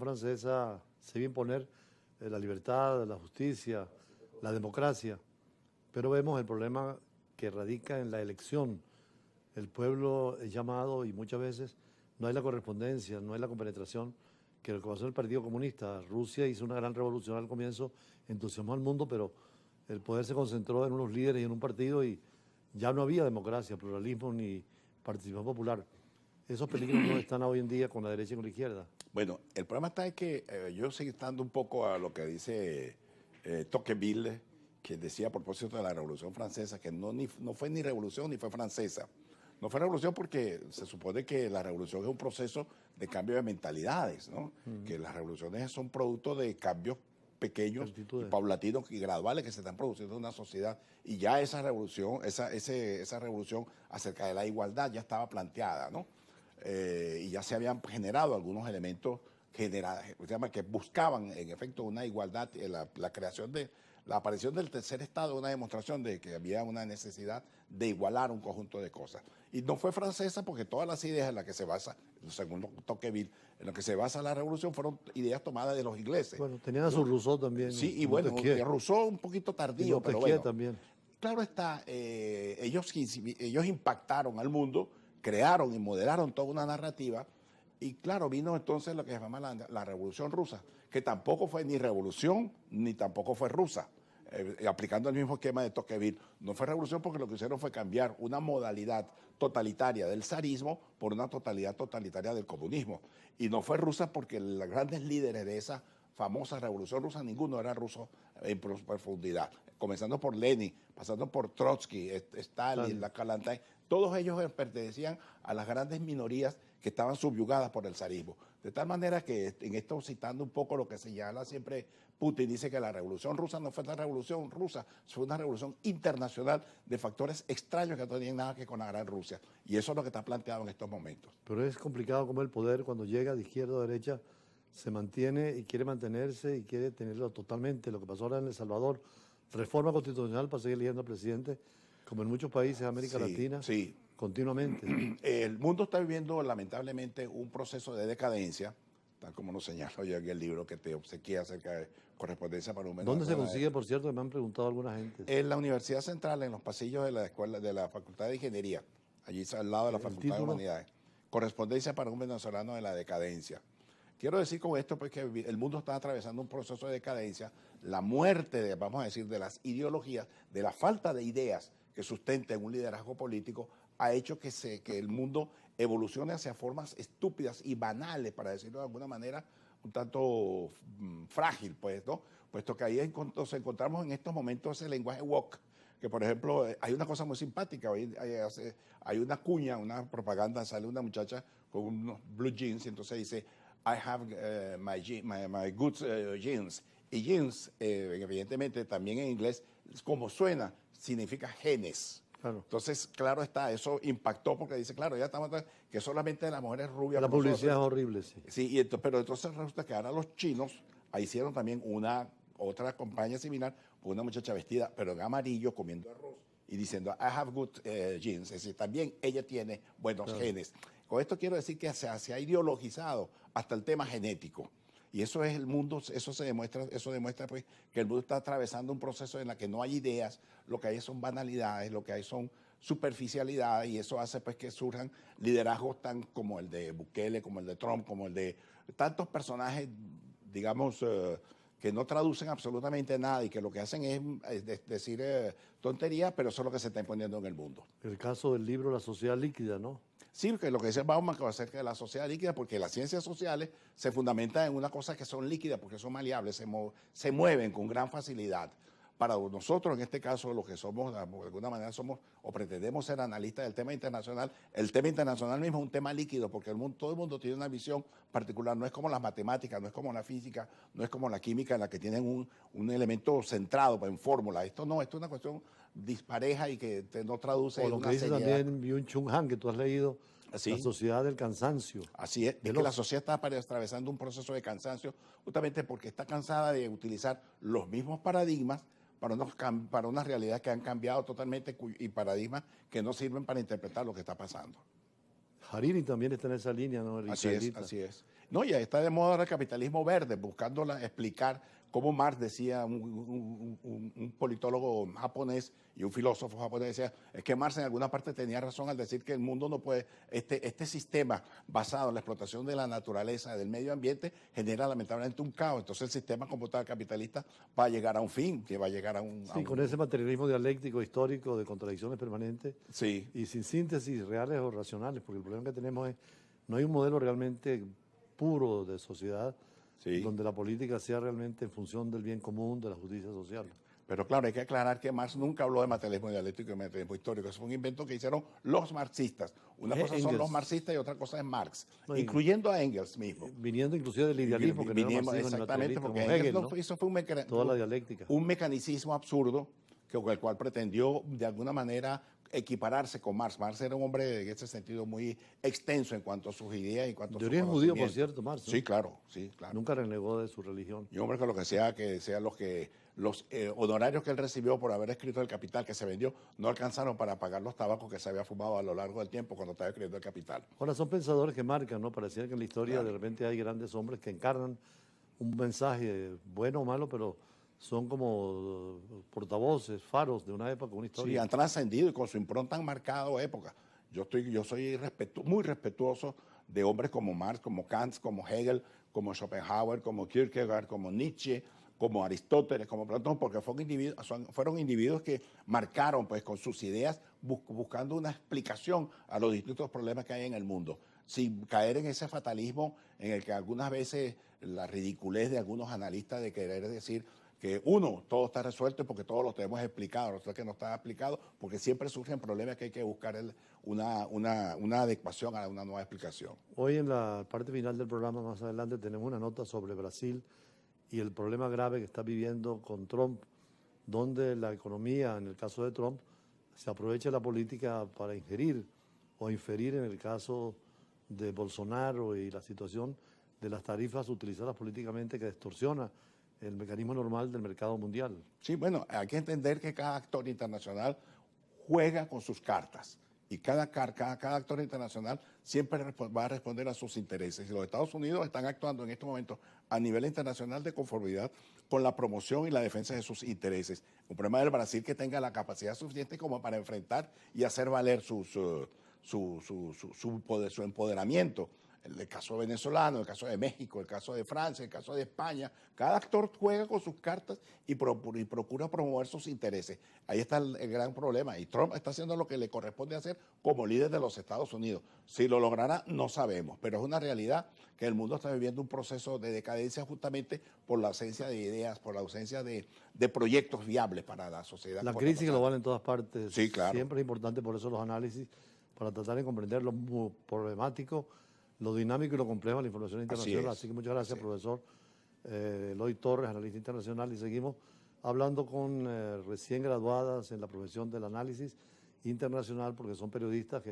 Francesa se iba a imponer la libertad, la justicia, la democracia, pero vemos el problema que radica en la elección. El pueblo es llamado y muchas veces no hay la correspondencia, no hay la compenetración que lo que pasó en el Partido Comunista. Rusia hizo una gran revolución al comienzo, entusiasmó al mundo, pero el poder se concentró en unos líderes y en un partido y ya no había democracia, pluralismo ni participación popular. Esos peligros no están hoy en día con la derecha y con la izquierda. Bueno, el problema está en que yo sigo estando un poco a lo que dice Tocqueville, que decía a propósito de la Revolución Francesa, que no fue ni revolución ni fue francesa. No fue revolución porque se supone que la revolución es un proceso de cambio de mentalidades, ¿no? Que las revoluciones son producto de cambios pequeños y paulatinos y graduales que se están produciendo en una sociedad. Y ya esa revolución, esa revolución acerca de la igualdad ya estaba planteada, ¿no? Y ya se habían generado algunos elementos que buscaban en efecto una igualdad, la creación de la aparición del tercer estado, una demostración de que había una necesidad de igualar un conjunto de cosas. Y no fue francesa porque todas las ideas en las que se basa, según Tocqueville, en las que se basa la revolución fueron ideas tomadas de los ingleses. Bueno, tenían a su Rousseau también. Sí, y bueno, Rousseau un poquito tardío, pero bueno. También. Claro está, ellos impactaron al mundo, crearon y modelaron toda una narrativa. Y claro, vino entonces lo que se llama la Revolución Rusa, que tampoco fue ni revolución ni tampoco fue rusa, aplicando el mismo esquema de Tocqueville. No fue revolución porque lo que hicieron fue cambiar una modalidad totalitaria del zarismo por una totalidad totalitaria del comunismo. Y no fue rusa porque los grandes líderes de esa famosa revolución rusa, ninguno era ruso en profundidad. Comenzando por Lenin, pasando por Trotsky, Stalin, la Kalantay, todos ellos pertenecían a las grandes minorías que estaban subyugadas por el zarismo. De tal manera que, en esto citando un poco lo que señala siempre Putin, dice que la revolución rusa no fue una revolución rusa, fue una revolución internacional de factores extraños que no tenían nada que ver con la gran Rusia. Y eso es lo que está planteado en estos momentos. Pero es complicado como el poder, cuando llega de izquierda a derecha, se mantiene y quiere mantenerse y quiere tenerlo totalmente. Lo que pasó ahora en El Salvador, reforma constitucional para seguir eligiendo al presidente, como en muchos países de América Latina, continuamente. El mundo está viviendo lamentablemente un proceso de decadencia, tal como nos señalo yo en el libro que te obsequié acerca de correspondencia para un menor. ¿Dónde se consigue, por cierto, que me han preguntado alguna gente? En la Universidad Central, en los pasillos de la escuela, de la Facultad de Ingeniería, allí al lado de la Facultad de Humanidades. Correspondencia para un venezolano de la decadencia. Quiero decir con esto pues, que el mundo está atravesando un proceso de decadencia, la muerte, vamos a decir, de las ideologías, de la falta de ideas que sustenten un liderazgo político, ha hecho que el mundo evolucione hacia formas estúpidas y banales, para decirlo de alguna manera, un tanto frágil, pues, ¿no? Puesto que ahí nos encontramos en estos momentos ese lenguaje woke, que por ejemplo, hay una cosa muy simpática, hay una cuña, una propaganda, sale una muchacha con unos blue jeans y entonces dice, I have my good jeans. Y jeans, evidentemente, también en inglés, como suena, significa genes. Claro. Entonces, claro está, eso impactó porque dice, claro, ya estamos que solamente las mujeres rubias. La publicidad es horrible, sí. Sí, pero entonces resulta que ahora los chinos hicieron también otra campaña similar con una muchacha vestida, pero en amarillo, comiendo arroz y diciendo, I have good genes. Es decir, también ella tiene buenos genes. Con esto quiero decir que se ha ideologizado hasta el tema genético. Y eso es el mundo, eso demuestra pues, que el mundo está atravesando un proceso en el que no hay ideas, lo que hay son banalidades, lo que hay son superficialidades, y eso hace pues, que surjan liderazgos tan como el de Bukele, como el de Trump, como el de tantos personajes, digamos, que no traducen absolutamente nada y que lo que hacen es decir tonterías, pero eso es lo que se está imponiendo en el mundo. El caso del libro La Sociedad Líquida, ¿no? Sí, que lo que dice Bauman acerca de la sociedad líquida, porque las ciencias sociales se fundamentan en una cosa que son líquidas, porque son maleables, se mueven con gran facilidad. Para nosotros, en este caso, los que somos, de alguna manera somos o pretendemos ser analistas del tema internacional, el tema internacional mismo es un tema líquido, porque todo el mundo tiene una visión particular, no es como las matemáticas, no es como la física, no es como la química, en la que tienen un elemento centrado en fórmula. Esto no, esto es una cuestión dispareja y que no traduce. O lo que dice también Byung-Chul Han, que tú has leído, ¿sí? La sociedad del cansancio. Así es que la sociedad está atravesando un proceso de cansancio, justamente porque está cansada de utilizar los mismos paradigmas para unas realidades que han cambiado totalmente y paradigmas que no sirven para interpretar lo que está pasando. Hariri también está en esa línea, ¿no? Así es. No, ya está de moda ahora el capitalismo verde, buscando explicar cómo Marx decía, un politólogo japonés y un filósofo japonés decía, es que Marx en alguna parte tenía razón al decir que el mundo no puede, este sistema basado en la explotación de la naturaleza, del medio ambiente, genera lamentablemente un caos. Entonces el sistema como tal capitalista va a llegar a un fin, que va a llegar a un... Sí, con ese materialismo dialéctico, histórico, de contradicciones permanentes Sí. y sin síntesis reales o racionales, porque el problema que tenemos es, no hay un modelo realmente puro de sociedad Sí. donde la política sea realmente en función del bien común, de la justicia social. Pero claro, hay que aclarar que Marx nunca habló de materialismo dialéctico y materialismo histórico. Eso fue un invento que hicieron los marxistas. Una cosa son los marxistas y otra cosa es Marx, No, incluyendo a Engels mismo. Viniendo inclusive del idealismo, que no era marxismo ni Exactamente, materialismo, porque como Engels Hegel, ¿no? eso fue Toda la dialéctica. un mecanismo absurdo con el cual pretendió de alguna manera equipararse con Marx. Marx era un hombre en ese sentido muy extenso en cuanto a sus ideas y en cuanto a De su origen judío, por conocimiento. cierto, Marx, ¿no? Sí, claro, sí, claro. Nunca renegó de su religión. Y un hombre que sean los honorarios que él recibió por haber escrito El Capital, que se vendió, no alcanzaron para pagar los tabacos que se había fumado a lo largo del tiempo cuando estaba escribiendo El Capital. Ahora, son pensadores que marcan, ¿no? Pareciera que en la historia Claro. de repente hay grandes hombres que encarnan un mensaje bueno o malo, pero son como portavoces, faros de una época, una Sí, historia. han trascendido y con su impronta han marcado época. Yo soy muy respetuoso de hombres como Marx, como Kant, como Hegel, como Schopenhauer, como Kierkegaard, como Nietzsche, como Aristóteles, como Platón, porque fueron individuos que marcaron pues, con sus ideas buscando una explicación a los distintos problemas que hay en el mundo, sin caer en ese fatalismo en el que algunas veces la ridiculez de algunos analistas de querer decir que todo está resuelto porque todos lo tenemos explicado, resulta que no está explicado, porque siempre surgen problemas que hay que buscar una adecuación a una nueva explicación. Hoy en la parte final del programa, más adelante, tenemos una nota sobre Brasil y el problema grave que está viviendo con Trump, donde la economía, en el caso de Trump, se aprovecha la política para ingerir o inferir en el caso de Bolsonaro y la situación de las tarifas utilizadas políticamente que distorsiona el mecanismo normal del mercado mundial. Sí, bueno, hay que entender que cada actor internacional juega con sus cartas y cada actor internacional siempre va a responder a sus intereses. Y los Estados Unidos están actuando en este momento a nivel internacional de conformidad con la promoción y la defensa de sus intereses. Un problema del Brasil que tenga la capacidad suficiente como para enfrentar y hacer valer su empoderamiento. El caso venezolano, el caso de México, el caso de Francia, el caso de España. Cada actor juega con sus cartas y procura promover sus intereses. Ahí está el gran problema. Y Trump está haciendo lo que le corresponde hacer como líder de los Estados Unidos. Si lo logrará, no sabemos. Pero es una realidad que el mundo está viviendo un proceso de decadencia justamente por la ausencia de ideas, por la ausencia de proyectos viables para la sociedad. La crisis global en todas partes. Sí, claro. Siempre es importante por eso los análisis, para tratar de comprender lo problemático, lo dinámico y lo complejo de la información internacional. Así que muchas gracias, profesor Eloy Torres, analista internacional, y seguimos hablando con recién graduadas en la profesión del análisis internacional, porque son periodistas que